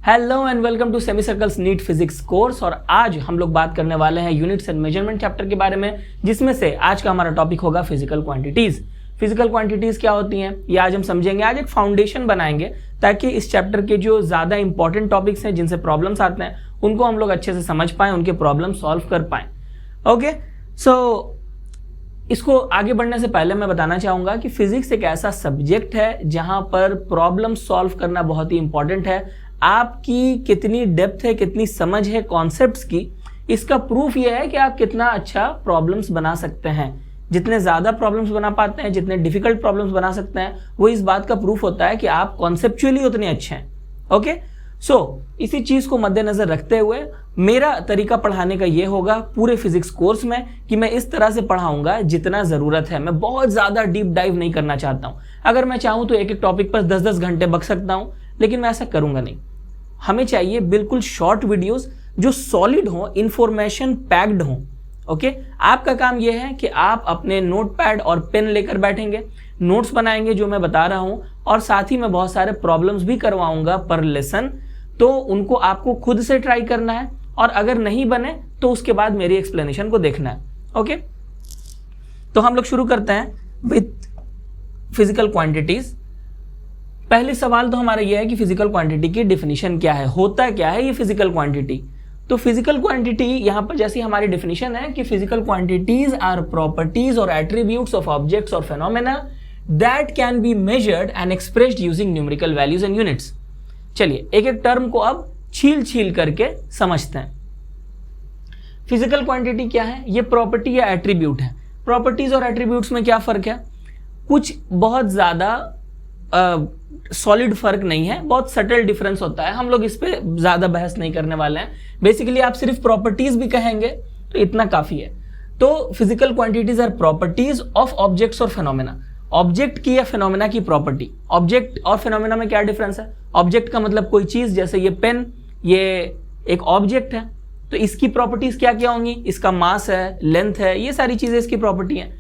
Hello and welcome to semi circles NEET physics course. और आज हम लोग बात करने वाले हैं यूनिट्स एंड मेजरमेंट चैप्टर के बारे में, जिसमें से आज का हमारा टॉपिक होगा फिजिकल क्वांटिटीज। फिजिकल क्वांटिटीज क्या होती हैं ये आज हम समझेंगे। आज एक फाउंडेशन बनाएंगे ताकि इस चैप्टर के जो ज़्यादा इंपॉर्टेंट टॉपिक्स हैं, जिनसे प्रॉब्लम्स आते हैं, उनको हम लोग अच्छे से समझ पाएँ, उनके प्रॉब्लम सॉल्व कर पाएँ। ओके, सो इसको आगे बढ़ने से पहले मैं बताना चाहूँगा कि फिजिक्स एक ऐसा सब्जेक्ट है जहाँ पर प्रॉब्लम सॉल्व करना बहुत ही इंपॉर्टेंट है। आपकी कितनी डेप्थ है, कितनी समझ है कॉन्सेप्ट्स की, इसका प्रूफ ये है कि आप कितना अच्छा प्रॉब्लम्स बना सकते हैं। जितने ज़्यादा प्रॉब्लम्स बना पाते हैं, जितने डिफिकल्ट प्रॉब्लम्स बना सकते हैं, वो इस बात का प्रूफ होता है कि आप कॉन्सेप्चुअली उतने अच्छे हैं। ओके, सो इसी चीज़ को मद्देनज़र रखते हुए मेरा तरीका पढ़ाने का ये होगा पूरे फिजिक्स कोर्स में कि मैं इस तरह से पढ़ाऊंगा जितना ज़रूरत है। मैं बहुत ज़्यादा डीप डाइव नहीं करना चाहता हूँ। अगर मैं चाहूँ तो एक एक टॉपिक पर 10-10 घंटे बक सकता हूँ, लेकिन मैं ऐसा करूँगा नहीं। हमें चाहिए बिल्कुल शॉर्ट वीडियोस जो सॉलिड हों, इंफॉर्मेशन पैक्ड हों। ओके, आपका काम यह है कि आप अपने नोटपैड और पेन लेकर बैठेंगे, नोट्स बनाएंगे जो मैं बता रहा हूं, और साथ ही मैं बहुत सारे प्रॉब्लम्स भी करवाऊंगा पर लेसन। तो उनको आपको खुद से ट्राई करना है, और अगर नहीं बने तो उसके बाद मेरी एक्सप्लेनेशन को देखना है। ओके, तो हम लोग शुरू करते हैं विथ फिजिकल क्वांटिटीज। पहले सवाल तो हमारा यह है कि फिजिकल क्वांटिटी की डेफिनेशन क्या है, होता क्या है ये फिजिकल क्वांटिटी। तो फिजिकल क्वांटिटी यहाँ पर जैसी हमारी डेफिनेशन है कि फिजिकल क्वांटिटीज आर प्रॉपर्टीज और एट्रीब्यूट्स ऑफ ऑब्जेक्ट्स और phenomena that can be measured and expressed using numerical values and units. चलिए एक एक टर्म को अब छील छील करके समझते हैं। फिजिकल क्वांटिटी क्या है? ये प्रॉपर्टी या एट्रीब्यूट है। प्रॉपर्टीज और एट्रीब्यूट्स में क्या फर्क है? कुछ बहुत ज्यादा सॉलिड फर्क नहीं है, बहुत सटल डिफरेंस होता है। हम लोग इस पे ज्यादा बहस नहीं करने वाले हैं। बेसिकली आप सिर्फ प्रॉपर्टीज भी कहेंगे तो इतना काफी है। तो physical quantities are properties of objects और फेनोमेना। ऑब्जेक्ट की या फेनोमेना की प्रॉपर्टी। ऑब्जेक्ट और फेनोमेना में क्या डिफरेंस है? ऑब्जेक्ट का मतलब कोई चीज, जैसे ये पेन, ये एक ऑब्जेक्ट है, तो इसकी प्रॉपर्टीज क्या क्या होंगी? इसका मास है, लेंथ है, ये सारी चीजें इसकी प्रॉपर्टी है।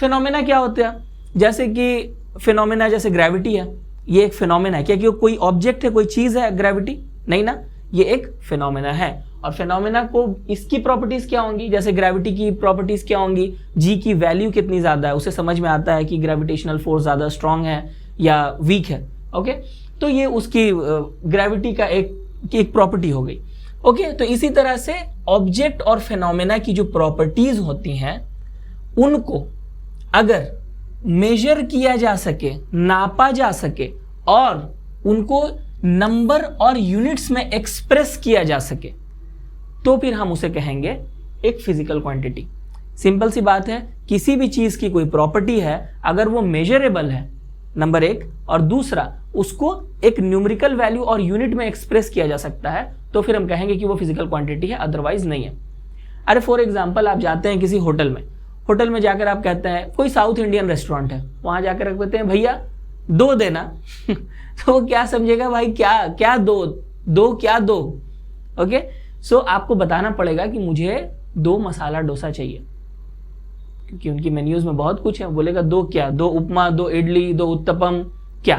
फेनोमेना क्या होता है? जैसे कि फेनोमेना जैसे ग्रेविटी है, ये एक फेनोमेना है। क्या कि कोई ऑब्जेक्ट है, कोई चीज है ग्रेविटी? नहीं ना, ये एक फेनोमेना है। और फेनोमेना को इसकी प्रॉपर्टीज क्या होंगी? जैसे ग्रेविटी की प्रॉपर्टीज क्या होंगी? जी की वैल्यू कितनी ज्यादा है, उसे समझ में आता है कि ग्रेविटेशनल फोर्स ज्यादा स्ट्रांग है या वीक है। ओके, तो ये उसकी ग्रेविटी का एक प्रॉपर्टी हो गई। ओके, तो इसी तरह से ऑब्जेक्ट और फेनोमेना की जो प्रॉपर्टीज होती हैं, उनको अगर मेजर किया जा सके, नापा जा सके, और उनको नंबर और यूनिट्स में एक्सप्रेस किया जा सके, तो फिर हम उसे कहेंगे एक फिजिकल क्वांटिटी। सिंपल सी बात है, किसी भी चीज की कोई प्रॉपर्टी है, अगर वो मेजरेबल है, नंबर एक, और दूसरा उसको एक न्यूमेरिकल वैल्यू और यूनिट में एक्सप्रेस किया जा सकता है, तो फिर हम कहेंगे कि वो फिजिकल क्वांटिटी है, अदरवाइज नहीं है। अरे फॉर एग्जाम्पल, आप जाते हैं किसी होटल में, होटल में जाकर आप कहते हैं, कोई साउथ इंडियन रेस्टोरेंट है, वहां जाकर कहते हैं भैया 2 देना तो वो क्या समझेगा भाई, क्या दो क्या दो? ओके, सो आपको बताना पड़ेगा कि मुझे 2 मसाला डोसा चाहिए, क्योंकि उनकी मेन्यूज में बहुत कुछ है। बोलेगा 2 क्या? 2 उपमा, 2 इडली, 2 उत्तपम, क्या?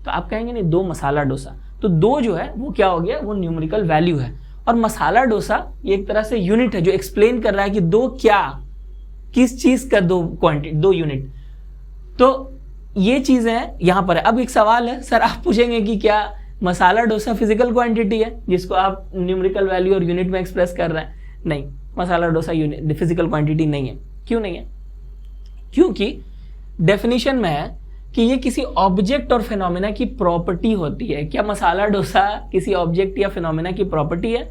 तो आप कहेंगे नहीं, 2 मसाला डोसा। तो 2 जो है वो क्या हो गया? वो न्यूमेरिकल वैल्यू है। और मसाला डोसा ये एक तरह से यूनिट है जो एक्सप्लेन कर रहा है कि 2 क्या, किस चीज का 2 क्वांटिटी, 2 यूनिट। तो ये चीजें यहां पर है। अब एक सवाल है, सर आप पूछेंगे कि क्या मसाला डोसा फिजिकल क्वांटिटी है जिसको आप न्यूमेरिकल वैल्यू और यूनिट में एक्सप्रेस कर रहे हैं? नहीं, मसाला डोसा फिजिकल क्वांटिटी नहीं है। क्यों नहीं है? क्योंकि डेफिनेशन में है कि ये किसी ऑब्जेक्ट और फेनोमेना की प्रॉपर्टी होती है। क्या मसाला डोसा किसी ऑब्जेक्ट या फेनोमेना की प्रॉपर्टी है?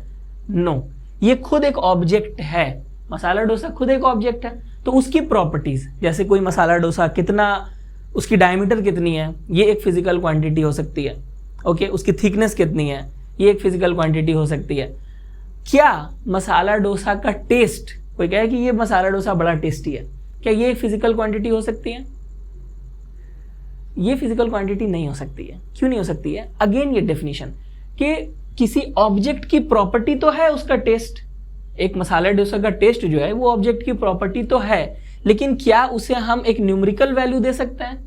नो, ये खुद एक ऑब्जेक्ट है। मसाला डोसा खुद एक ऑब्जेक्ट है, तो उसकी प्रॉपर्टीज, जैसे कोई मसाला डोसा कितना, उसकी डायमीटर कितनी है, ये एक फिजिकल क्वांटिटी हो सकती है। ओके, उसकी थिकनेस कितनी है, ये एक फिजिकल क्वांटिटी हो सकती है। क्या मसाला डोसा का टेस्ट, कोई कहे कि ये मसाला डोसा बड़ा टेस्टी है, क्या ये फिजिकल क्वांटिटी हो सकती है? ये फिजिकल क्वांटिटी नहीं हो सकती है। क्यों नहीं हो सकती है? अगेन ये डेफिनेशन कि किसी ऑब्जेक्ट की प्रॉपर्टी तो है उसका टेस्ट। एक मसाला डोसा का टेस्ट जो है वो ऑब्जेक्ट की प्रॉपर्टी तो है, लेकिन क्या उसे हम एक न्यूमेरिकल वैल्यू दे सकते हैं?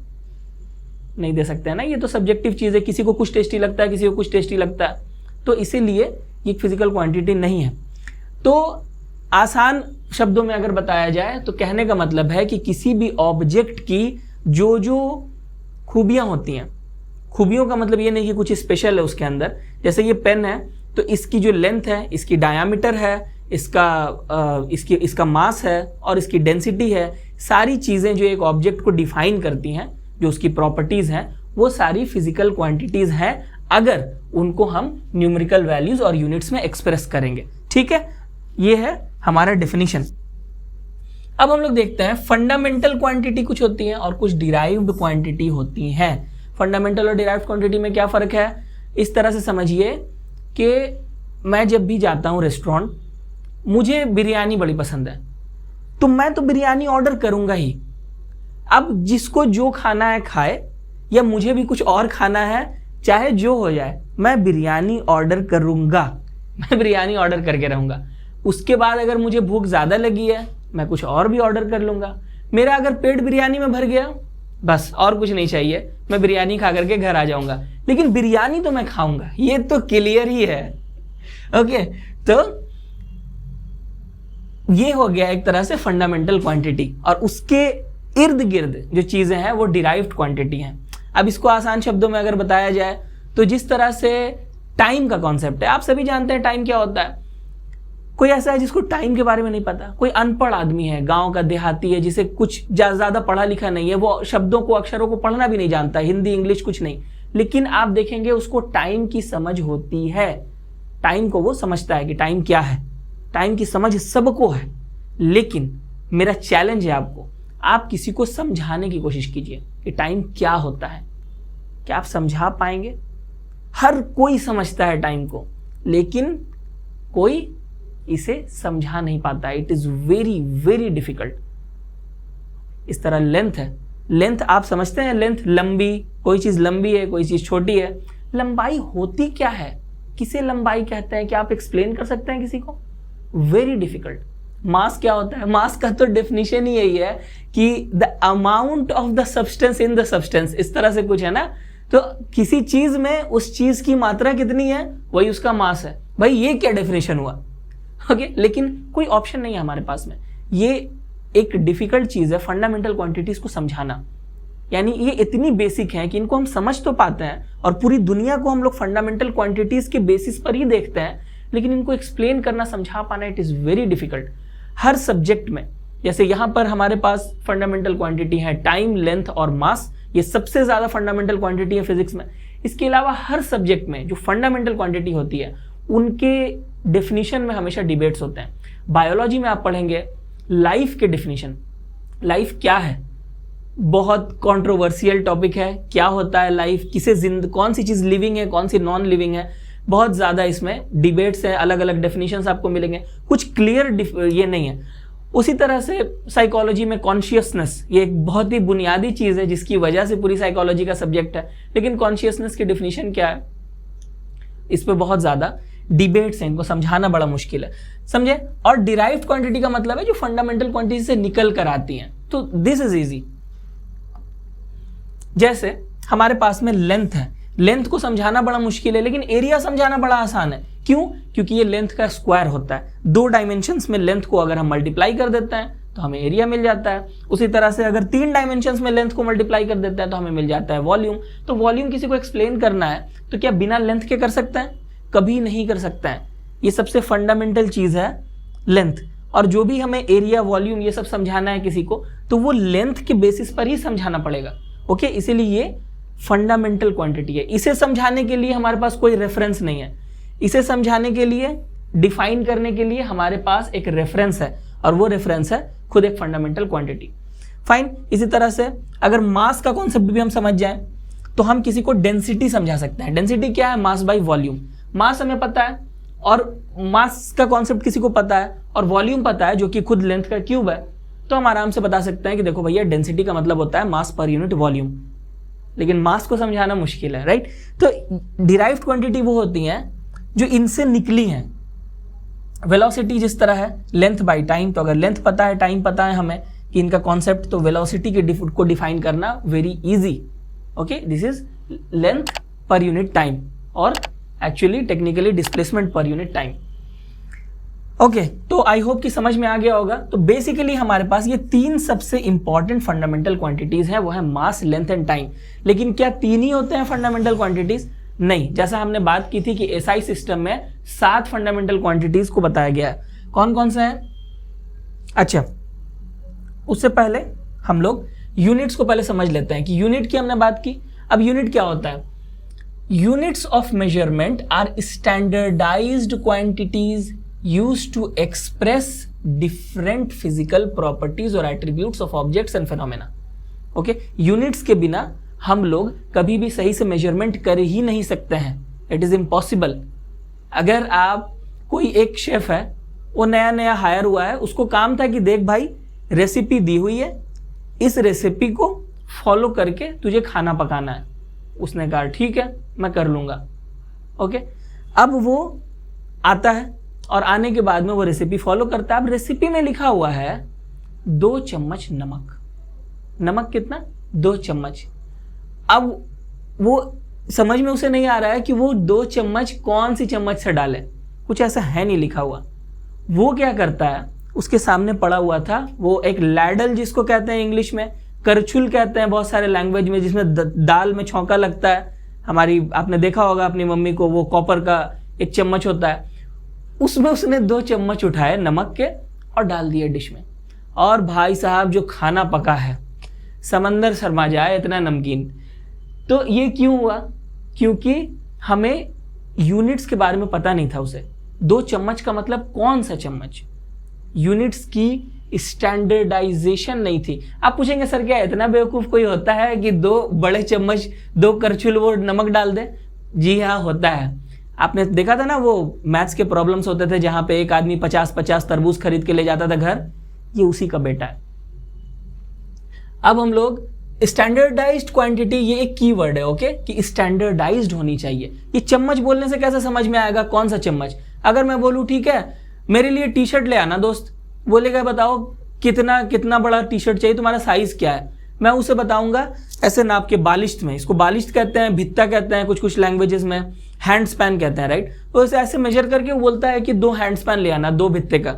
नहीं दे सकते हैं ना, ये तो सब्जेक्टिव चीज है। किसी को कुछ टेस्टी लगता है, किसी को कुछ टेस्टी लगता है। तो इसीलिए ये फिजिकल क्वांटिटी नहीं है। तो आसान शब्दों में अगर बताया जाए तो कहने का मतलब है कि किसी भी ऑब्जेक्ट की जो जो खूबियां होती हैं, खूबियों का मतलब ये नहीं कि कुछ स्पेशल है उसके अंदर, जैसे ये पेन है तो इसकी जो लेंथ है, इसकी डायामीटर है, इसका मास है और इसकी डेंसिटी है, सारी चीज़ें जो एक ऑब्जेक्ट को डिफाइन करती हैं, जो उसकी प्रॉपर्टीज़ हैं, वो सारी फिजिकल क्वांटिटीज़ हैं अगर उनको हम न्यूमेरिकल वैल्यूज़ और यूनिट्स में एक्सप्रेस करेंगे। ठीक है, ये है हमारा डेफिनेशन। अब हम लोग देखते हैं फंडामेंटल क्वांटिटी कुछ होती है और कुछ डिराइव्ड क्वांटिटी होती हैं। फंडामेंटल और डिराइव्ड क्वांटिटी में क्या फ़र्क है, इस तरह से समझिए कि मैं जब भी जाता हूँ रेस्टोरेंट, मुझे बिरयानी बड़ी पसंद है तो मैं तो बिरयानी ऑर्डर करूँगा ही। अब जिसको जो खाना है खाए, या मुझे भी कुछ और खाना है, चाहे जो हो जाए, मैं बिरयानी ऑर्डर करूँगा, मैं बिरयानी ऑर्डर करके रहूँगा। उसके बाद अगर मुझे भूख ज़्यादा लगी है, मैं कुछ और भी ऑर्डर कर लूँगा। मेरा अगर पेट बिरयानी में भर गया, बस और कुछ नहीं चाहिए, मैं बिरयानी खा करके घर आ जाऊँगा, लेकिन बिरयानी तो मैं खाऊँगा, ये तो क्लियर ही है। ओके, तो ये हो गया एक तरह से फंडामेंटल क्वांटिटी, और उसके इर्द गिर्द जो चीज़ें हैं वो डिराइव्ड क्वांटिटी हैं। अब इसको आसान शब्दों में अगर बताया जाए तो जिस तरह से टाइम का कॉन्सेप्ट है, आप सभी जानते हैं टाइम क्या होता है। कोई ऐसा है जिसको टाइम के बारे में नहीं पता, कोई अनपढ़ आदमी है, गांव का देहाती है, जिसे कुछ ज़्यादा पढ़ा लिखा नहीं है, वो शब्दों को, अक्षरों को पढ़ना भी नहीं जानता, हिंदी इंग्लिश कुछ नहीं, लेकिन आप देखेंगे उसको टाइम की समझ होती है। टाइम को वो समझता है कि टाइम क्या है, टाइम की समझ सबको है। लेकिन मेरा चैलेंज है आपको, आप किसी को समझाने की कोशिश कीजिए कि टाइम क्या होता है। क्या आप समझा पाएंगे? हर कोई समझता है टाइम को, लेकिन कोई इसे समझा नहीं पाता। It is very very difficult. इस तरह लेंथ है, लेंथ आप समझते हैं, लेंथ लंबी, कोई चीज लंबी है, कोई चीज छोटी है। लंबाई होती क्या है, किसे लंबाई कहते हैं, क्या आप एक्सप्लेन कर सकते हैं किसी को? Very difficult. मास क्या होता है? मास का तो डेफिनेशन ही यही है कि the amount of the substance in the substance, इस तरह से कुछ है ना। तो किसी चीज में उस चीज की मात्रा कितनी है, वही उसका मास है। भाई ये क्या डेफिनेशन हुआ? ओके, लेकिन कोई ऑप्शन नहीं है हमारे पास में। ये एक डिफिकल्ट चीज है फंडामेंटल क्वांटिटीज को समझाना। यानी ये इतनी बेसिक है कि इनको हम समझ तो पाते हैं, और पूरी दुनिया को हम लोग फंडामेंटल क्वांटिटीज के बेसिस पर ही देखते हैं, लेकिन इनको एक्सप्लेन करना, समझा पाना, it is very difficult. Her subject में, जैसे यहाँ पर हमारे पास फंडामेंटल क्वांटिटी है टाइम, लेंथ और मास, ये सबसे ज्यादा फंडामेंटल क्वांटिटी है फिजिक्स में। इसके अलावा हर सब्जेक्ट में जो फंडामेंटल क्वांटिटी होती है उनके डेफिनेशन में हमेशा डिबेट्स होते हैं। बायोलॉजी में आप पढ़ेंगे लाइफ के डेफिनेशन, लाइफ क्या है, बहुत कंट्रोवर्शियल टॉपिक है। क्या होता है लाइफ, कौन सी चीज लिविंग है, कौन सी नॉन लिविंग है, बहुत ज्यादा इसमें डिबेट्स है, अलग अलग डेफिनेशंस आपको मिलेंगे, कुछ क्लियर ये नहीं है। उसी तरह से साइकोलॉजी में कॉन्शियसनेस, ये एक बहुत ही बुनियादी चीज है जिसकी वजह से पूरी साइकोलॉजी का सब्जेक्ट है, लेकिन कॉन्शियसनेस की डेफिनेशन क्या है, इस पर बहुत ज्यादा डिबेट्स हैं, इनको समझाना बड़ा मुश्किल है, समझे। और डिराइव्ड क्वांटिटी का मतलब है जो फंडामेंटल क्वांटिटी से निकल कर आती हैं, तो दिस इज इजी। जैसे हमारे पास में लेंथ है, लेंथ को समझाना बड़ा मुश्किल है, लेकिन एरिया समझाना बड़ा आसान है। क्यों? क्योंकि ये लेंथ का स्क्वायर होता है। 2 डायमेंशंस में लेंथ को अगर हम मल्टीप्लाई कर देते हैं तो हमें एरिया मिल जाता है। उसी तरह से अगर 3 डायमेंशंस में लेंथ को मल्टीप्लाई कर देते हैं तो हमें मिल जाता है वॉल्यूम। तो वॉल्यूम किसी को एक्सप्लेन करना है तो क्या बिना लेंथ के कर सकते हैं? कभी नहीं कर सकता है। ये सबसे फंडामेंटल चीज है लेंथ। और जो भी हमें एरिया, वॉल्यूम, ये सब समझाना है किसी को, तो वो लेंथ के बेसिस पर ही समझाना पड़ेगा। ओके, इसीलिए ये फंडामेंटल क्वांटिटी है। इसे समझाने के लिए हमारे पास कोई रेफरेंस नहीं है। इसे समझाने के लिए, डिफाइन करने के लिए हमारे पास एक रेफरेंस है, और वो रेफरेंस है खुद एक फंडामेंटल क्वांटिटी। फाइन। इसी तरह से अगर मास का कॉन्सेप्ट भी हम समझ जाएं तो हम किसी को डेंसिटी समझा सकते हैं। डेंसिटी क्या है? Mass by volume. मास हमें पता है, और मास का कॉन्सेप्ट किसी को पता है, और वॉल्यूम पता है जो कि खुद लेंथ का क्यूब है, तो हम आराम से बता सकते हैं कि देखो भैया, डेंसिटी का मतलब होता है मास पर यूनिट वॉल्यूम। लेकिन मास को समझाना मुश्किल है, राइट। तो डिराइव्ड क्वांटिटी वो होती हैं जो इनसे निकली हैं। वेलोसिटी जिस तरह है लेंथ बाई टाइम, तो अगर लेंथ पता है, टाइम पता है हमें कि इनका कॉन्सेप्ट, तो वेलोसिटी को डिफाइन करना very easy. Okay, this is length per unit time, और actually technically displacement per unit time. Okay, तो आई होप कि समझ में आ गया होगा। तो बेसिकली हमारे पास ये 3 सबसे इंपॉर्टेंट फंडामेंटल क्वांटिटीज हैं, वो है मास, लेंथ एंड टाइम। लेकिन क्या 3 ही होते हैं फंडामेंटल क्वांटिटीज? नहीं, जैसा हमने बात की थी कि एसआई सिस्टम में 7 फंडामेंटल क्वांटिटीज को बताया गया है। कौन कौन से हैं? अच्छा, उससे पहले हम लोग यूनिट्स को पहले समझ लेते हैं कि यूनिट की हमने बात की। अब यूनिट क्या होता है? Units of measurement are standardised quantities used to express different physical properties or attributes of objects and phenomena. Okay, units के बिना हम लोग कभी भी सही से मेजरमेंट कर ही नहीं सकते हैं। It is impossible. अगर आप, कोई एक शेफ है, वो नया नया हायर हुआ है, उसको काम था कि देख भाई रेसिपी दी हुई है, इस रेसिपी को फॉलो करके तुझे खाना पकाना है। उसने कहा ठीक है मैं कर लूँगा। ओके, अब वो आता है और आने के बाद में वो रेसिपी फॉलो करता है। अब रेसिपी में लिखा हुआ है 2 चम्मच नमक। नमक कितना? 2 चम्मच। अब वो समझ में उसे नहीं आ रहा है कि वो 2 चम्मच कौन सी चम्मच से डाले, कुछ ऐसा है नहीं लिखा हुआ। वो क्या करता है, उसके सामने पड़ा हुआ था वो एक लैडल, जिसको कहते हैं इंग्लिश में, करछुल कहते हैं बहुत सारे लैंग्वेज में, जिसमें दाल में छौंका लगता है। हमारी, आपने देखा होगा अपनी मम्मी को, वो कॉपर का एक चम्मच होता है, उसमें उसने 2 चम्मच उठाए नमक के और डाल दिए डिश में। और भाई साहब जो खाना पका है, समंदर शर्मा जाए इतना नमकीन। तो ये क्यों हुआ? क्योंकि हमें यूनिट्स के बारे में पता नहीं था उसे। 2 चम्मच का मतलब कौन सा चम्मच? यूनिट्स की स्टैंडर्डाइजेशन नहीं थी। आप पूछेंगे सर क्या इतना बेवकूफ कोई होता है कि 2 बड़े चम्मच 2 करछुल वो नमक डाल दे? जी हाँ, होता है। आपने देखा था ना वो मैथ्स के प्रॉब्लम्स होते थे जहां पे एक आदमी 50-50 तरबूज खरीद के ले जाता था घर, ये उसी का बेटा है। अब हम लोग स्टैंडर्डाइज्ड क्वांटिटी, ये एक कीवर्ड है, ओके, कि स्टैंडर्डाइज्ड होनी चाहिए। ये चम्मच बोलने से कैसे समझ में आएगा कौन सा चम्मच? अगर मैं बोलूं ठीक है मेरे लिए टी शर्ट ले आना दोस्त, बोलेगा बताओ कितना बड़ा टी शर्ट चाहिए, तुम्हारा साइज क्या है? मैं उसे बताऊंगा ऐसे नाप के, बालिश्त में, इसको बालिश्त कहते हैं, भित्ता कहते हैं कुछ लैंग्वेजेस में, हैंड स्पैन कहते हैं, राइट। तो इसे ऐसे मेजर करके वो बोलता है कि 2 हैंड स्पैन ले आना, 2 भित्ते का।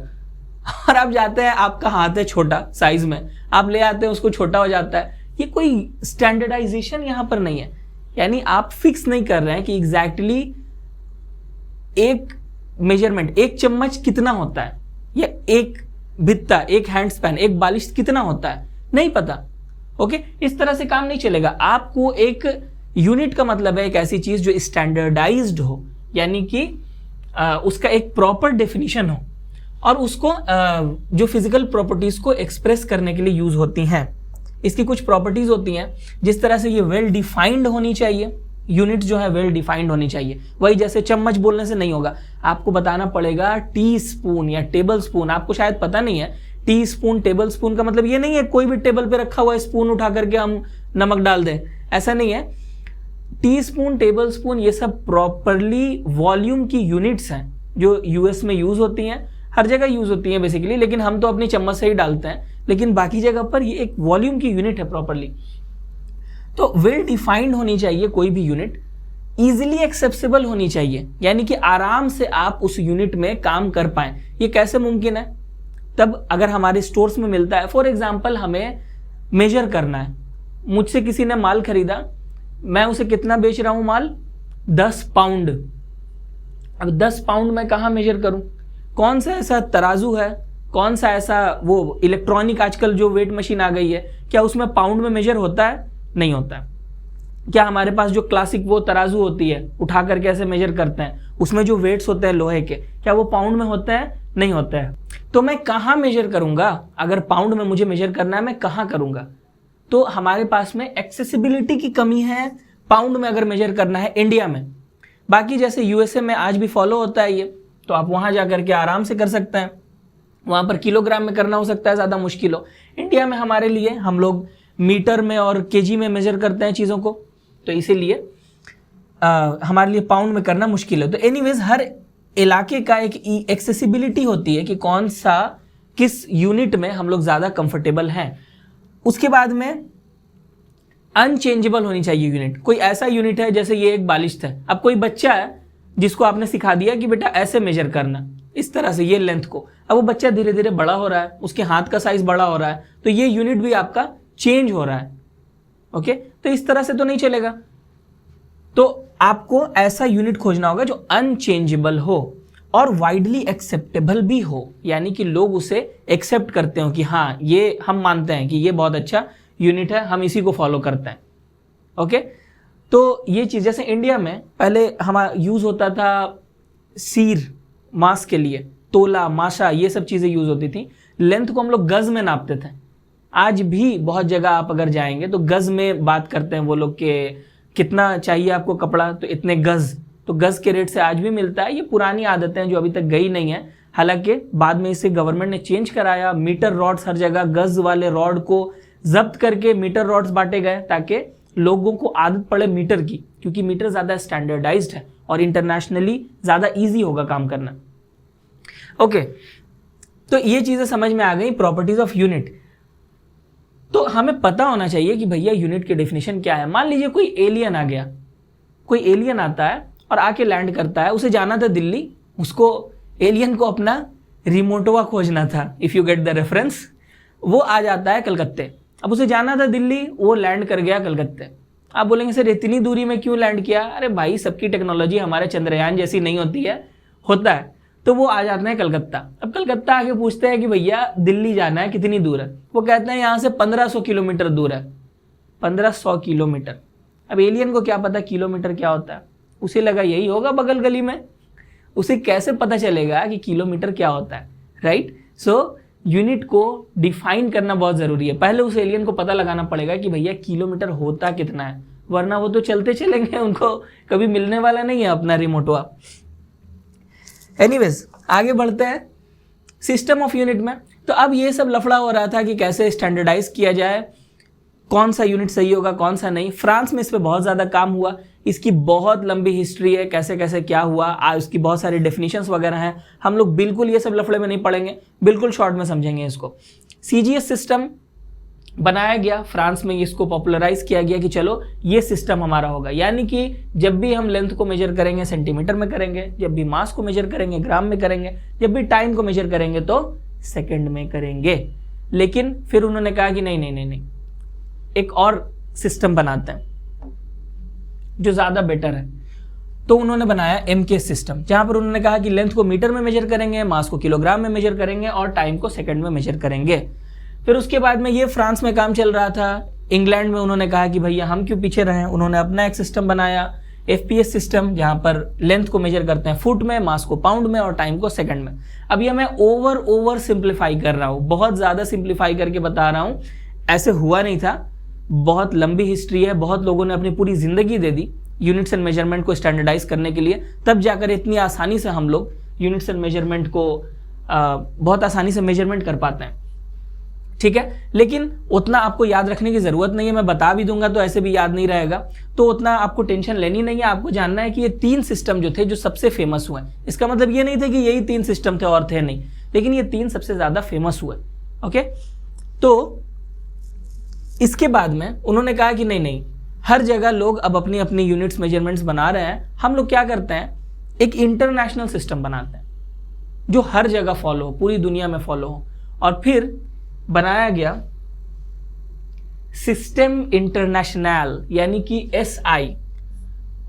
और आप जाते हैं, आपका हाथ है छोटा साइज में, आप ले आते हैं, उसको छोटा हो जाता है। ये कोई स्टैंडर्डाइजेशन यहां पर नहीं है, यानी आप फिक्स नहीं कर रहे हैं कि एग्जैक्टली एक मेजरमेंट, 1 चम्मच कितना होता है, या 1 भित्ता, 1 हैंड स्पैन, 1 बालिश कितना होता है, नहीं पता। ओके, इस तरह से काम नहीं चलेगा। आपको एक यूनिट का मतलब है एक ऐसी चीज जो स्टैंडर्डाइज्ड हो, यानी कि उसका एक प्रॉपर डेफिनेशन हो, और उसको जो फिजिकल प्रॉपर्टीज को एक्सप्रेस करने के लिए यूज होती हैं। इसकी कुछ प्रॉपर्टीज होती हैं, जिस तरह से ये वेल डिफाइंड होनी चाहिए, यूनिट जो है वेल डिफाइंड होनी चाहिए। वही जैसे चम्मच बोलने से नहीं होगा, आपको बताना पड़ेगा टी स्पून या टेबल स्पून। आपको शायद पता नहीं है टी स्पून टेबल स्पून का मतलब ये नहीं है कोई भी टेबल पे रखा हुआ स्पून उठा करके हम नमक डाल दें, ऐसा नहीं है। टी स्पून, टेबल स्पून, ये सब प्रॉपरली वॉल्यूम की यूनिट्स हैं जो यूएस में यूज होती हैं, हर जगह यूज होती हैं बेसिकली, लेकिन हम तो अपनी चम्मच से ही डालते हैं, लेकिन बाकी जगह पर ये एक वॉल्यूम की यूनिट है प्रॉपरली। तो वेल डिफाइंड होनी चाहिए कोई भी यूनिट, इजीली एक्सेसिबल होनी चाहिए, यानी कि आराम से आप उस यूनिट में काम कर पाएं। ये कैसे मुमकिन है? तब अगर हमारे स्टोर्स में मिलता है, फॉर एग्जाम्पल हमें मेजर करना है, मुझसे किसी ने माल खरीदा, मैं उसे कितना बेच रहा हूं माल, 10 पाउंड। अब 10 पाउंड मैं कहां मेजर करूं? कौन सा ऐसा तराजू है, कौन सा ऐसा वो इलेक्ट्रॉनिक आजकल जो वेट मशीन आ गई है, क्या उसमें पाउंड में मेजर होता है? नहीं होता है। क्या हमारे पास जो क्लासिक वो तराजू होती है, उठा करके ऐसे मेजर करते हैं, उसमें जो वेट्स होते हैं लोहे के, क्या वो पाउंड में होते हैं? नहीं होता है। तो मैं कहां मेजर करूंगा? अगर पाउंड में मुझे मेजर करना है, मैं कहां करूंगा? तो हमारे पास में एक्सेसिबिलिटी की कमी है। पाउंड में अगर मेजर करना है इंडिया में, बाकी जैसे यूएसए में आज भी फॉलो होता है ये, तो आप वहां जाकर के आराम से कर सकते हैं। वहां पर किलोग्राम में करना हो सकता है ज्यादा मुश्किल हो। इंडिया में हमारे लिए हम लोग मीटर में और केजी में मेजर करते हैं चीजों को, तो इसीलिए हमारे लिए पाउंड में करना मुश्किल है। तो एनीवेज हर इलाके का एक एक्सेसिबिलिटी होती है कि कौन सा किस यूनिट में हम लोग ज्यादा कंफर्टेबल हैं। उसके बाद में अनचेंजेबल होनी चाहिए यूनिट। कोई ऐसा यूनिट है जैसे ये एक बालिश है, अब कोई बच्चा है जिसको आपने सिखा दिया कि बेटा ऐसे मेजर करना, इस तरह से ये लेंथ को। अब वो बच्चा धीरे धीरे बड़ा हो रहा है, उसके हाथ का साइज बड़ा हो रहा है, तो ये यूनिट भी आपका चेंज हो रहा है। ओके, तो इस तरह से तो नहीं चलेगा। तो आपको ऐसा यूनिट खोजना होगा जो अनचेंजेबल हो और वाइडली एक्सेप्टेबल भी हो, यानी कि लोग उसे एक्सेप्ट करते हो कि हाँ ये हम मानते हैं कि ये बहुत अच्छा यूनिट है, हम इसी को फॉलो करते हैं। ओके, तो ये चीज़ जैसे इंडिया में पहले हमारा यूज़ होता था सीर मास के लिए, तोला, माशा, ये सब चीज़ें यूज़ होती थी। लेंथ को हम लोग गज में नापते थे। आज भी बहुत जगह आप अगर जाएंगे तो गज में बात करते हैं वो लोग के कितना चाहिए आपको कपड़ा, तो इतने गज, तो गज के रेट से आज भी मिलता है। ये पुरानी आदतें हैं जो अभी तक गई नहीं है, हालांकि बाद में इसे गवर्नमेंट ने चेंज कराया। मीटर रॉड्स हर जगह, गज वाले रॉड को जब्त करके मीटर रॉड्स बांटे गए ताकि लोगों को आदत पड़े मीटर की, क्योंकि मीटर ज़्यादा स्टैंडर्डाइज्ड है और इंटरनेशनली ज़्यादा ईजी होगा काम करना। ओके, तो ये चीज़ें समझ में आ गई, प्रॉपर्टीज ऑफ यूनिट। तो हमें पता होना चाहिए कि भैया यूनिट की डेफिनेशन क्या है। मान लीजिए कोई एलियन आ गया, कोई एलियन आता है और आके लैंड करता है, उसे जाना था दिल्ली, उसको एलियन को अपना रिमोटवा खोजना था, if you get the reference. वो आ जाता है कलकत्ते, अब उसे जाना था दिल्ली, वो लैंड कर गया कलकत्ते। आप बोलेंगे सर इतनी दूरी में क्यों लैंड किया? अरे भाई सबकी टेक्नोलॉजी हमारे चंद्रयान जैसी नहीं होती है, होता है। तो वो आ जाते हैं कलकत्ता। अब कलकत्ता आके पूछते हैं कि भैया दिल्ली जाना है, कितनी दूर है? वो कहते हैं यहाँ से 1500 किलोमीटर दूर है। 1500 किलोमीटर। अब एलियन को क्या पता किलोमीटर क्या होता है, उसे लगा यही होगा बगल गली में। उसे कैसे पता चलेगा कि किलोमीटर क्या होता है, राइट? सो यूनिट को डिफाइन करना बहुत ज़रूरी है। पहले उस एलियन को पता लगाना पड़ेगा कि भैया किलोमीटर होता कितना है, वरना वो तो चलते चलेंगे, उनको कभी मिलने वाला नहीं है अपना रिमोटवा। एनीवेज, आगे बढ़ते हैं सिस्टम ऑफ यूनिट में। तो अब ये सब लफड़ा हो रहा था कि कैसे स्टैंडर्डाइज किया जाए, कौन सा यूनिट सही होगा कौन सा नहीं। फ्रांस में इस पर बहुत ज़्यादा काम हुआ, इसकी बहुत लंबी हिस्ट्री है, कैसे कैसे क्या हुआ, उसकी बहुत सारी डेफिनेशंस वगैरह हैं। हम लोग बिल्कुल ये सब लफड़े में नहीं पढ़ेंगे, बिल्कुल शॉर्ट में समझेंगे इसको। सीजीएस सिस्टम बनाया गया फ्रांस में, इसको पॉपुलराइज किया गया कि चलो ये सिस्टम हमारा होगा, यानी कि जब भी हम लेंथ को मेजर करेंगे सेंटीमीटर में करेंगे, जब भी मास को मेजर करेंगे ग्राम में करेंगे, जब भी टाइम को मेजर करेंगे तो सेकंड में करेंगे। लेकिन फिर उन्होंने कहा कि नहीं नहीं नहीं नहीं, एक और सिस्टम बनाते हैं जो ज़्यादा बेटर है। तो उन्होंने बनाया एमके सिस्टम, जहाँ पर उन्होंने कहा कि लेंथ को मीटर में मेजर करेंगे, मास को किलोग्राम में मेजर करेंगे और टाइम को सेकंड में मेजर करेंगे। फिर उसके बाद में ये फ्रांस में काम चल रहा था। इंग्लैंड में उन्होंने कहा कि भैया हम क्यों पीछे रहें, उन्होंने अपना एक सिस्टम बनाया, एफपीएस सिस्टम, जहाँ पर लेंथ को मेजर करते हैं फुट में, मास को पाउंड में और टाइम को सेकंड में। अब ये मैं ओवर सिंप्लीफाई कर रहा हूँ, बहुत ज़्यादा सिंप्लीफाई करके बता रहा हूँ, ऐसे हुआ नहीं था। बहुत लंबी हिस्ट्री है, बहुत लोगों ने अपनी पूरी ज़िंदगी दे दी यूनिट्स एंड मेजरमेंट को स्टैंडर्डाइज करने के लिए, तब जाकर इतनी आसानी से हम लोग यूनिट्स एंड मेजरमेंट को बहुत आसानी से मेजरमेंट कर पाते हैं, ठीक है। लेकिन उतना आपको याद रखने की ज़रूरत नहीं है, मैं बता भी दूंगा तो ऐसे भी याद नहीं रहेगा, तो उतना आपको टेंशन लेनी नहीं है। आपको जानना है कि ये 3 सिस्टम जो थे जो सबसे फेमस हुए, इसका मतलब ये नहीं था कि यही 3 सिस्टम थे और थे नहीं, लेकिन ये 3 सबसे ज़्यादा फेमस हुए। ओके, तो इसके बाद में उन्होंने कहा कि नहीं नहीं, हर जगह लोग अब अपनी अपनी यूनिट्स मेजरमेंट्स बना रहे हैं, हम लोग क्या करते हैं, एक इंटरनेशनल सिस्टम बनाते हैं जो हर जगह फॉलो हो, पूरी दुनिया में फॉलो हो। और फिर बनाया गया सिस्टम इंटरनेशनल, यानी कि SI।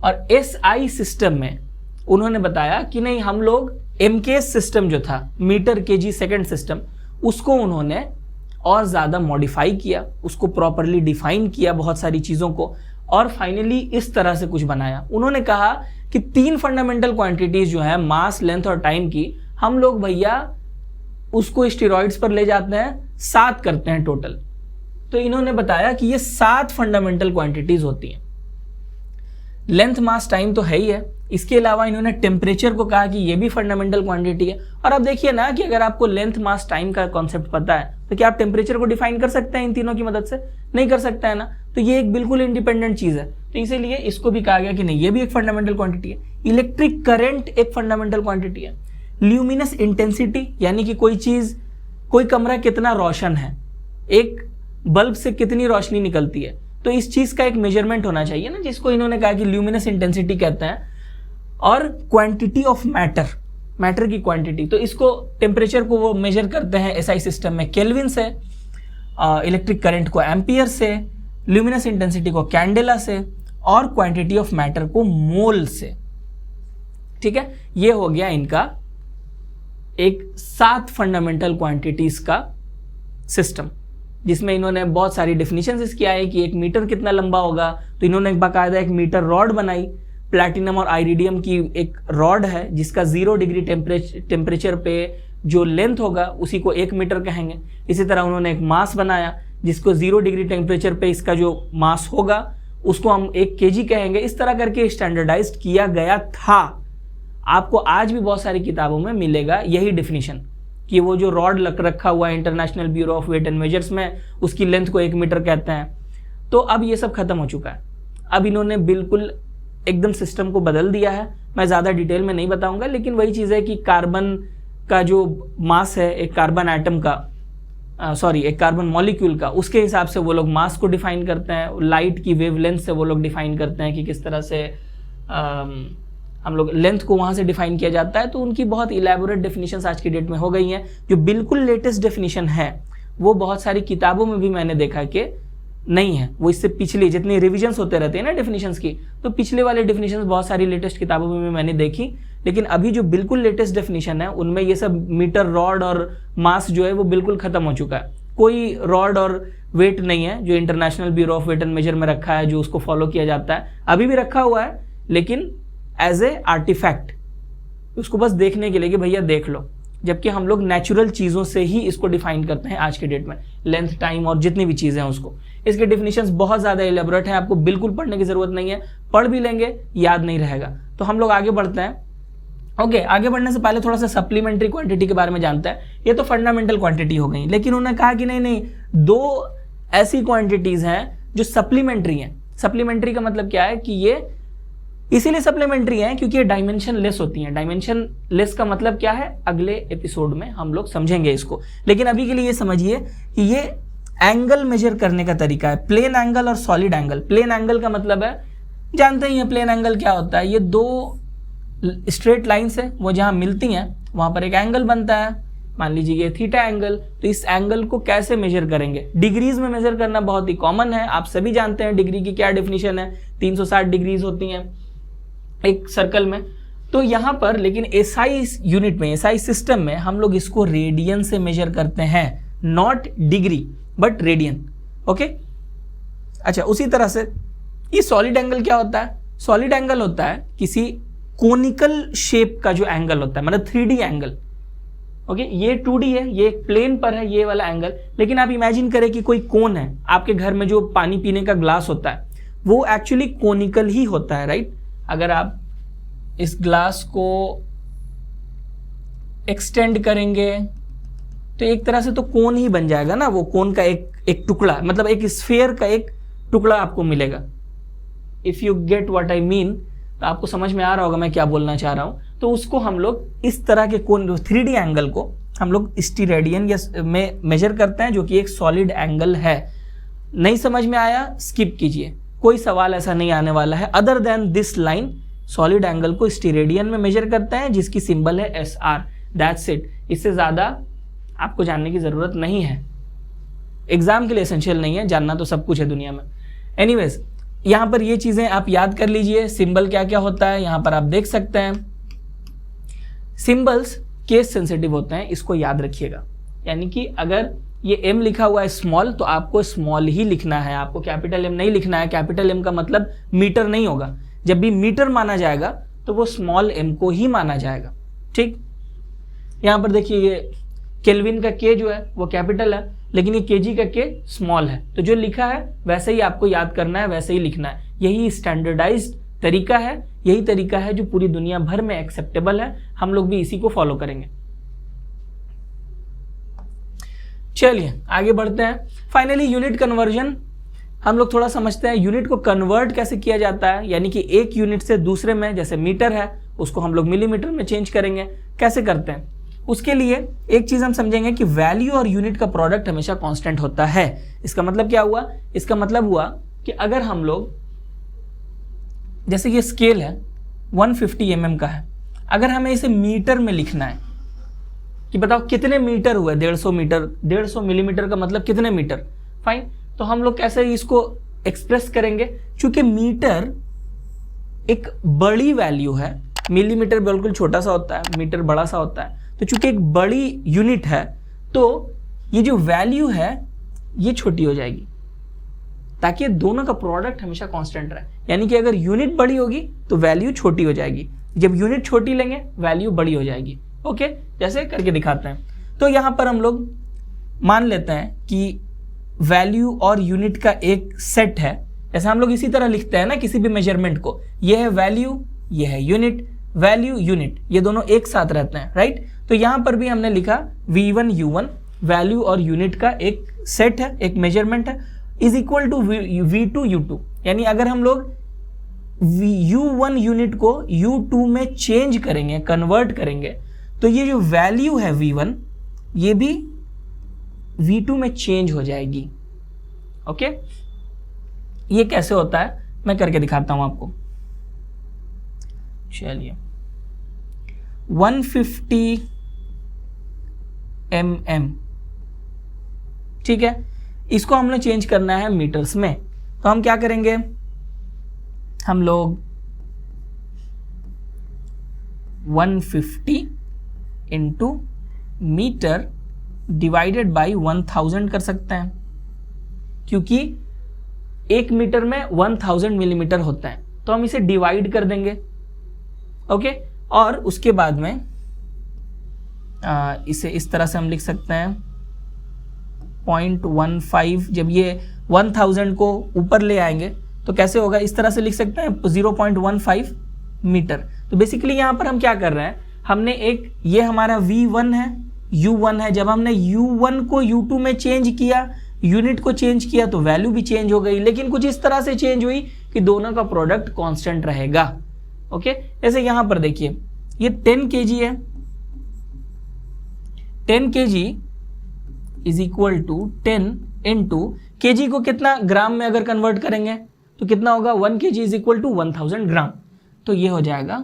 और SI सिस्टम में उन्होंने बताया कि नहीं, हम लोग MK सिस्टम जो था, मीटर केजी सेकंड सिस्टम, उसको उन्होंने और ज़्यादा मॉडिफाई किया, उसको प्रॉपरली डिफाइन किया बहुत सारी चीज़ों को, और फाइनली इस तरह से कुछ बनाया। उन्होंने कहा कि 3 फंडामेंटल क्वांटिटीज़ जो है मास, लेंथ और टाइम की, हम लोग भैया उसको स्टेरॉइड्स पर ले जाते हैं, 7 करते हैं टोटल। तो इन्होंने बताया कि ये 7 फंडामेंटल क्वांटिटीज़ होती हैं। लेंथ, मास, टाइम तो है ही है, इसके अलावा इन्होंने टेम्परेचर को कहा कि ये भी फंडामेंटल क्वांटिटी है। और अब देखिए ना कि अगर आपको लेंथ, मास, टाइम का कॉन्सेप्ट पता है तो क्या आप टेम्परेचर को डिफाइन कर सकते हैं इन तीनों की मदद से? नहीं कर सकता है ना, तो ये एक बिल्कुल इंडिपेंडेंट चीज़ है। तो इसीलिए इसको भी कहा गया कि नहीं, ये भी एक फंडामेंटल क्वांटिटी है। इलेक्ट्रिक करंट एक फंडामेंटल क्वांटिटी है। ल्यूमिनस इंटेंसिटी, यानी कि कोई चीज़, कोई कमरा कितना रोशन है, एक बल्ब से कितनी रोशनी निकलती है, तो इस चीज़ का एक मेजरमेंट होना चाहिए ना, जिसको इन्होंने कहा कि ल्यूमिनस इंटेंसिटी कहते हैं। और क्वांटिटी ऑफ मैटर, मैटर की क्वांटिटी, तो इसको टेम्परेचर को वो मेजर करते हैं एसआई सिस्टम में केल्विन से, इलेक्ट्रिक करंट को एम्पियर से, ल्यूमिनस इंटेंसिटी को कैंडेला से, और क्वांटिटी ऑफ मैटर को मोल से। ठीक है, ये हो गया इनका एक 7 फंडामेंटल क्वांटिटीज का सिस्टम, जिसमें इन्होंने बहुत सारी डेफिनेशंस किया है कि 1 मीटर कितना लंबा होगा, तो इन्होंने एक बाकायदा 1 मीटर रॉड बनाई। प्लैटिनम और आइरिडियम की एक रॉड है जिसका 0 डिग्री टेम्परेचर पे जो लेंथ होगा उसी को 1 मीटर कहेंगे। इसी तरह उन्होंने एक मास बनाया जिसको 0 डिग्री टेम्परेचर पे इसका जो मास होगा उसको हम 1 kg कहेंगे। इस तरह करके स्टैंडर्डाइज्ड किया गया था। आपको आज भी बहुत सारी किताबों में मिलेगा यही डेफिनेशन कि वो जो रॉड रखा हुआ है international bureau of weight and measures में, उसकी लेंथ को 1 मीटर कहते हैं। तो अब ये सब खत्म हो चुका है। अब इन्होंने बिल्कुल एकदम सिस्टम को बदल दिया है। मैं ज़्यादा डिटेल में नहीं बताऊंगा, लेकिन वही चीज़ है कि कार्बन का जो मास है एक कार्बन एटम का, एक कार्बन मॉलिक्यूल का, उसके हिसाब से वो लोग मास को डिफाइन करते हैं। लाइट की वेवलेंथ से वो लोग डिफाइन करते हैं कि किस तरह से हम लोग लेंथ को वहाँ से डिफाइन किया जाता है। तो उनकी बहुत इलेबोरेट डेफिनेशंस आज की डेट में हो गई हैं। जो बिल्कुल लेटेस्ट डेफिनेशन है वो बहुत सारी किताबों में भी मैंने देखा कि नहीं है, वो इससे पिछली जितनी रिविजन्स होते रहते हैं ना डेफिनेशंस की, तो पिछले वाले डेफिनेशंस बहुत सारी लेटेस्ट किताबों में भी मैंने देखी। लेकिन अभी जो बिल्कुल लेटेस्ट डेफिनेशन है उनमें ये सब मीटर, रॉड और मास जो है वो बिल्कुल खत्म हो चुका है। कोई रॉड और वेट नहीं है जो international bureau of weight and measure में रखा है, जो उसको फॉलो किया जाता है। अभी भी रखा हुआ है लेकिन एज ए आर्टिफैक्ट, उसको बस देखने के लिए कि भैया देख लो। जबकि हम लोग नेचुरल चीज़ों से ही इसको डिफाइन करते हैं आज के डेट में, लेंथ, टाइम और जितनी भी चीज़ें हैं उसको। इसके डेफिनेशंस बहुत ज़्यादा एलेबोरेट हैं, आपको बिल्कुल पढ़ने की ज़रूरत नहीं है। पढ़ भी लेंगे याद नहीं रहेगा। तो हम लोग आगे बढ़ते हैं। ओके, आगे बढ़ने से पहले थोड़ा सा सप्लीमेंट्री क्वांटिटी के बारे में जानते हैं। ये तो फंडामेंटल क्वांटिटी हो गई, लेकिन उन्होंने कहा कि नहीं, 2 ऐसी क्वांटिटीज़ हैं जो सप्लीमेंट्री हैं। सप्लीमेंट्री का मतलब क्या है कि ये इसीलिए सप्लीमेंट्री है क्योंकि ये डायमेंशन लेस होती हैं। डायमेंशन लेस का मतलब क्या है, अगले एपिसोड में हम लोग समझेंगे इसको। लेकिन अभी के लिए ये समझिए कि ये एंगल मेजर करने का तरीका है, प्लेन एंगल और सॉलिड एंगल। प्लेन एंगल का मतलब है, जानते ही हैं प्लेन एंगल क्या होता है, ये 2 स्ट्रेट लाइन्स है, वो जहाँ मिलती हैं वहाँ पर एक एंगल बनता है। मान लीजिए ये थीटा एंगल, तो इस एंगल को कैसे मेजर करेंगे? डिग्रीज में मेजर करना बहुत ही कॉमन है, आप सभी जानते हैं डिग्री की क्या डेफिनेशन है। 360 डिग्रीज होती हैं एक सर्कल में। तो यहाँ पर लेकिन एसआई यूनिट में, एसआई सिस्टम में हम लोग इसको रेडियन से मेजर करते हैं, not degree but radian. Okay, अच्छा, उसी तरह से ये सॉलिड एंगल क्या होता है? सॉलिड एंगल होता है किसी कोनिकल शेप का जो एंगल होता है, मतलब 3D एंगल। ओके, ये 2D है, ये एक प्लेन पर है ये वाला एंगल। लेकिन आप इमेजिन करें कि कोई कोन है, आपके घर में जो पानी पीने का ग्लास होता है वो एक्चुअली कोनिकल ही होता है, राइट? अगर आप इस ग्लास को एक्सटेंड करेंगे तो एक तरह से तो कोन ही बन जाएगा ना, वो कोन का एक टुकड़ा, मतलब एक स्फीयर का एक टुकड़ा आपको मिलेगा। If you get what I mean, तो आपको समझ में आ रहा होगा मैं क्या बोलना चाह रहा हूं। तो उसको हम लोग इस तरह के कोन 3D एंगल को हम लोग स्टीरेडियन या में मेजर करते हैं, जो कि एक सॉलिड एंगल है। नहीं समझ में आया, स्किप कीजिए, कोई सवाल ऐसा नहीं आने वाला है। Other than this line, solid angle को स्टीरेडियन में मेजर करते हैं जिसकी सिंबल है SR, दैट्स इट। इससे ज़्यादा आपको जानने की ज़रूरत नहीं है, एग्जाम के लिए एसेंशियल नहीं है, जानना तो सब कुछ है दुनिया में। एनीवेज, यहाँ पर ये चीज़ें आप याद कर लीजिए, सिंबल क्या क्या होता है यहाँ पर आप देख सकते हैं। सिंबल्स केस सेंसिटिव होते हैं, इसको याद रखिएगा। यानी कि अगर ये M लिखा हुआ है स्मॉल, तो आपको स्मॉल ही लिखना है, आपको कैपिटल M नहीं लिखना है। कैपिटल M का मतलब मीटर नहीं होगा। जब भी मीटर माना जाएगा तो वो स्मॉल m को ही माना जाएगा, ठीक? यहाँ पर देखिए, ये केल्विन का K जो है वो कैपिटल है, लेकिन ये kg का K स्मॉल है। तो जो लिखा है वैसे ही आपको याद करना है, वैसे ही लिखना है। यही स्टैंडर्डाइज्ड तरीका है, यही तरीका है जो पूरी दुनिया भर में एक्सेप्टेबल है। हम लोग भी इसी को फॉलो करेंगे। चलिए आगे बढ़ते हैं। फाइनली यूनिट कन्वर्जन हम लोग थोड़ा समझते हैं। यूनिट को कन्वर्ट कैसे किया जाता है, यानी कि एक यूनिट से दूसरे में, जैसे मीटर है उसको हम लोग मिलीमीटर में चेंज करेंगे। कैसे करते हैं उसके लिए एक चीज हम समझेंगे कि वैल्यू और यूनिट का प्रोडक्ट हमेशा कांस्टेंट होता है। इसका मतलब क्या हुआ? इसका मतलब हुआ कि अगर हम लोग, जैसे ये स्केल है, 150 mm का है। अगर हमें इसे मीटर में लिखना है कि बताओ कितने मीटर हुए, 150 मीटर, 150 मिलीमीटर का मतलब कितने मीटर, फाइन। तो हम लोग कैसे इसको एक्सप्रेस करेंगे, क्योंकि मीटर एक बड़ी वैल्यू है, मिलीमीटर बिल्कुल छोटा सा होता है, मीटर बड़ा सा होता है, तो चूंकि एक बड़ी यूनिट है तो ये जो वैल्यू है ये छोटी हो जाएगी, ताकि दोनों का प्रोडक्ट हमेशा कांस्टेंट रहे। यानी कि अगर यूनिट बड़ी होगी तो वैल्यू छोटी हो जाएगी, जब यूनिट छोटी लेंगे वैल्यू बड़ी हो जाएगी। ओके, जैसे करके दिखाते हैं। तो यहाँ पर हम लोग मान लेते हैं कि वैल्यू और यूनिट का एक सेट है। जैसे हम लोग इसी तरह लिखते हैं ना किसी भी मेजरमेंट को, ये है वैल्यू, ये है यूनिट, वैल्यू यूनिट, ये दोनों एक साथ रहते हैं, राइट। तो यहाँ पर भी हमने लिखा V1 U1, वैल्यू और यूनिट का एक सेट है, एक मेजरमेंट है, is equal to V2 U2। यानी अगर हम लोग U1 यूनिट को U2 में चेंज करेंगे, कन्वर्ट करेंगे, तो ये जो वैल्यू है V1 ये भी V2 में चेंज हो जाएगी। ओके, ये कैसे होता है मैं करके दिखाता हूं आपको। चलिए, 150 mm, ठीक है, इसको हमने चेंज करना है मीटर्स में। तो हम क्या करेंगे, हम लोग 150 इंटू मीटर डिवाइडेड बाई 1000 कर सकते हैं, क्योंकि एक मीटर में 1000 मिलीमीटर होता है, तो हम इसे डिवाइड कर देंगे। ओके, और उसके बाद में इसे इस तरह से हम लिख सकते हैं 0.15। जब ये 1000 को ऊपर ले आएंगे तो कैसे होगा, इस तरह से लिख सकते हैं 0.15 मीटर। तो बेसिकली यहाँ पर हम क्या कर रहे हैं, हमने एक, ये हमारा V1 है, U1 है, जब हमने U1 को U2 में चेंज किया, यूनिट को चेंज किया, तो वैल्यू भी चेंज हो गई, लेकिन कुछ इस तरह से चेंज हुई कि दोनों का प्रोडक्ट कांस्टेंट रहेगा। ओके, जैसे यहां पर देखिए ये 10 kg है, 10 kg is equal to 10 into kg को कितना ग्राम में अगर कन्वर्ट करेंगे तो कितना होगा, 1 kg इज इक्वल टू 1000 ग्राम। तो ये हो जाएगा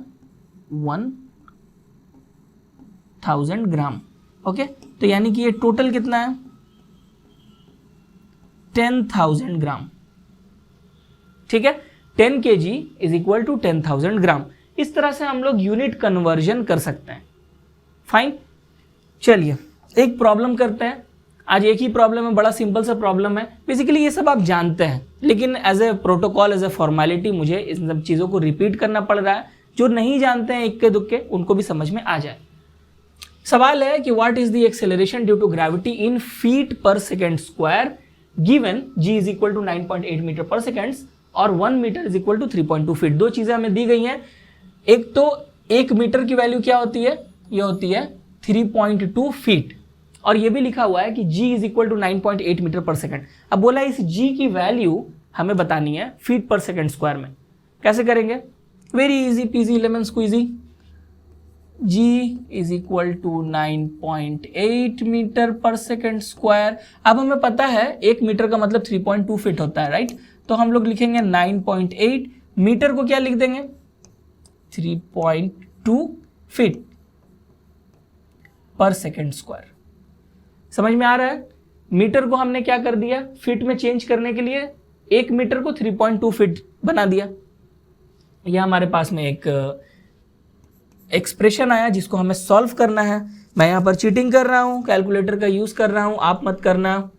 1000 ग्राम। ओके, तो यानी कि ये टोटल कितना है, 10,000 ग्राम। ठीक है, 10 kg इज इक्वल टू 10,000 ग्राम। इस तरह से हम लोग यूनिट कन्वर्जन कर सकते हैं। फाइन, चलिए एक प्रॉब्लम करते हैं। आज एक ही प्रॉब्लम है, बड़ा सिंपल सा प्रॉब्लम है। बेसिकली ये सब आप जानते हैं, लेकिन as a protocol, as a formality मुझे इन सब चीज़ों को रिपीट करना पड़ रहा है। जो नहीं जानते हैं इक्के दुक्के, उनको भी समझ में आ जाए। सवाल है कि what is the acceleration due to gravity in feet per second square given g is equal to 9.8 metre per second और 1 metre is equal to 3.2 feet. दो चीजें हमें दी गई हैं। एक तो 1 मीटर की वैल्यू क्या होती है, ये होती है 3.2 फीट, और ये भी लिखा हुआ है कि g is equal to 9.8 metre per second. अब बोला इस g की वैल्यू हमें बतानी है फीट पर सेकेंड स्क्वायर में। कैसे करेंगे, very easy peasy lemon squeezy. g is equal to 9.8 metre per second square. अब हमें पता है 1 मीटर का मतलब 3.2 फीट होता है, राइट। तो हम लोग लिखेंगे 9.8, मीटर को क्या लिख देंगे 3.2 फीट पर सेकेंड स्क्वायर। समझ में आ रहा है, मीटर को हमने क्या कर दिया, फीट में चेंज करने के लिए 1 मीटर को 3.2 फीट बना दिया। यह हमारे पास में एक एक्सप्रेशन आया जिसको हमें सॉल्व करना है। मैं यहां पर चीटिंग कर रहा हूं, कैलकुलेटर का यूज कर रहा हूं, आप मत करना।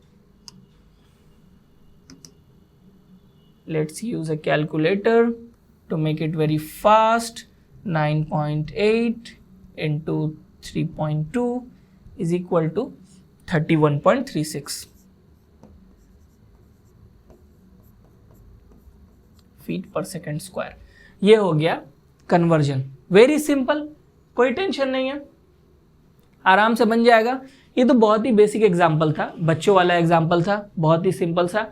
Let's use a calculator to make it very fast. 9.8 into 3.2 is equal to 31.36 feet per second square. ये हो गया कन्वर्जन। वेरी सिंपल, कोई टेंशन नहीं है, आराम से बन जाएगा। ये तो बहुत ही बेसिक एग्जाम्पल था, बच्चों वाला एग्जाम्पल था, बहुत ही सिंपल सा।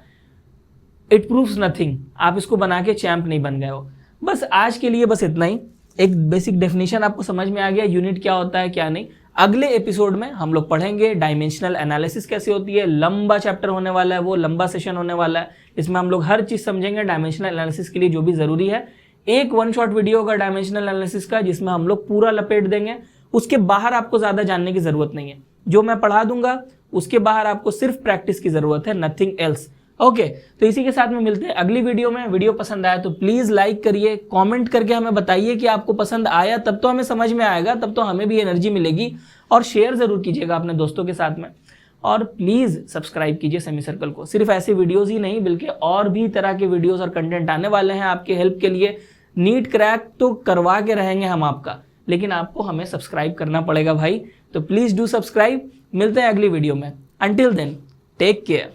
इट प्रूव्स नथिंग, आप इसको बना के चैंप नहीं बन गए हो। बस आज के लिए बस इतना ही। एक बेसिक डेफिनेशन आपको समझ में आ गया, यूनिट क्या होता है क्या नहीं। अगले एपिसोड में हम लोग पढ़ेंगे डायमेंशनल एनालिसिस कैसे होती है। लंबा चैप्टर होने वाला है, वो लंबा सेशन होने वाला है, इसमें हम लोग हर चीज समझेंगे डायमेंशनल एनालिसिस के लिए जो भी जरूरी है। एक वन शॉट वीडियो का डायमेंशनल एनालिसिस का, जिसमें हम लोग पूरा लपेट देंगे। उसके बाहर आपको ज़्यादा जानने की ज़रूरत नहीं है, जो मैं पढ़ा दूंगा उसके बाहर आपको सिर्फ प्रैक्टिस की ज़रूरत है, नथिंग एल्स। ओके, तो इसी के साथ में मिलते हैं अगली वीडियो में। वीडियो पसंद आया तो प्लीज़ लाइक करिए, कमेंट करके हमें बताइए कि आपको पसंद आया, तब तो हमें समझ में आएगा, तब तो हमें भी एनर्जी मिलेगी। और शेयर ज़रूर कीजिएगा अपने दोस्तों के साथ में, और प्लीज़ सब्सक्राइब कीजिए सेमी सर्कल को। सिर्फ ऐसे वीडियोज़ ही नहीं, बल्कि और भी तरह के वीडियोज़ और कंटेंट आने वाले हैं आपके हेल्प के लिए। नीट क्रैक तो करवा के रहेंगे हम आपका, लेकिन आपको हमें सब्सक्राइब करना पड़ेगा भाई। तो प्लीज़ डू सब्सक्राइब। मिलते हैं अगली वीडियो में। Until then, take care.